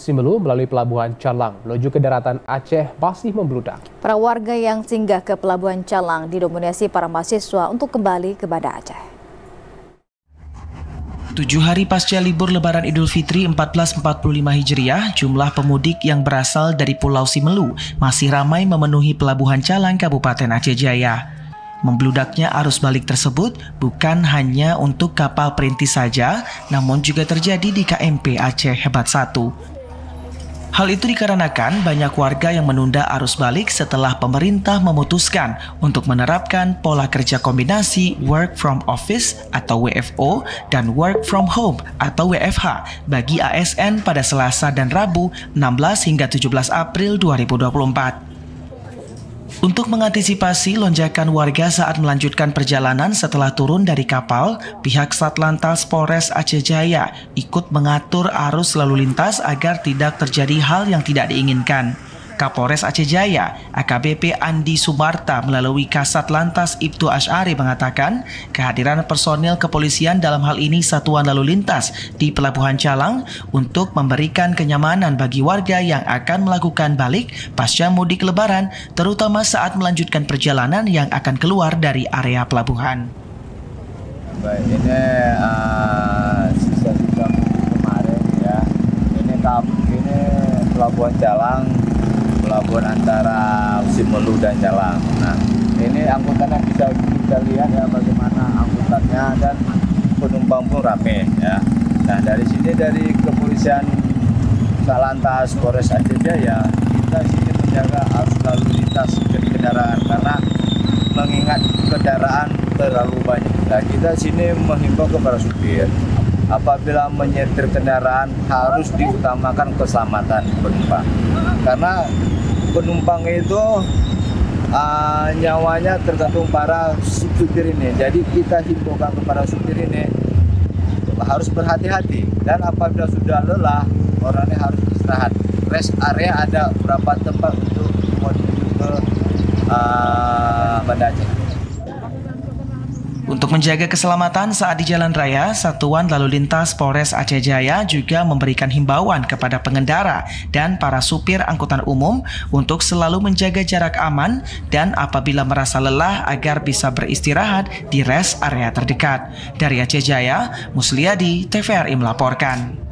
Simelu melalui Pelabuhan Calang menuju ke daratan Aceh masih membludak. Para warga yang singgah ke Pelabuhan Calang didominasi para mahasiswa untuk kembali ke Banda Aceh. 7 hari pasca libur Lebaran Idul Fitri 1445 Hijriah, jumlah pemudik yang berasal dari Pulau Simelu masih ramai memenuhi Pelabuhan Calang, Kabupaten Aceh Jaya. Membludaknya arus balik tersebut bukan hanya untuk kapal perintis saja, namun juga terjadi di KMP Aceh Hebat 1. Hal itu dikarenakan banyak warga yang menunda arus balik setelah pemerintah memutuskan untuk menerapkan pola kerja kombinasi work from office atau WFO dan work from home atau WFH bagi ASN pada Selasa dan Rabu 16 hingga 17 April 2024. Untuk mengantisipasi lonjakan warga saat melanjutkan perjalanan setelah turun dari kapal, pihak Satlantas Polres Aceh Jaya ikut mengatur arus lalu lintas agar tidak terjadi hal yang tidak diinginkan. Kapolres Aceh Jaya, AKBP Andi Sumarta melalui Kasat Lantas Ibtu Asy'ari mengatakan kehadiran personil kepolisian dalam hal ini Satuan Lalu Lintas di Pelabuhan Calang untuk memberikan kenyamanan bagi warga yang akan melakukan balik pasca mudik Lebaran, terutama saat melanjutkan perjalanan yang akan keluar dari area pelabuhan. Baik, ini sisa-sisa kemarin ya. Ini Pelabuhan Calang, pelabuhan antara Simelu dan Calang. Nah, ini angkutannya bisa kita lihat ya bagaimana angkutannya dan penumpang pun rame ya. Nah, dari sini dari kepolisian Satlantas Polres Aceh Jaya kita sini menjaga arus lalu lintas kendaraan karena mengingat kendaraan terlalu banyak. Nah, kita sini menghimbau kepada supir apabila menyetir kendaraan harus diutamakan keselamatan penumpang karena penumpang itu nyawanya tergantung para supir ini. Jadi kita himbaukan kepada supir ini harus berhati-hati dan apabila sudah lelah orangnya harus istirahat. Rest area ada beberapa tempat untuk menuju ke Banda Aceh. Untuk menjaga keselamatan saat di jalan raya, Satuan Lalu Lintas Polres Aceh Jaya juga memberikan himbauan kepada pengendara dan para supir angkutan umum untuk selalu menjaga jarak aman dan apabila merasa lelah agar bisa beristirahat di rest area terdekat. Dari Aceh Jaya, Musliadi, TVRI melaporkan.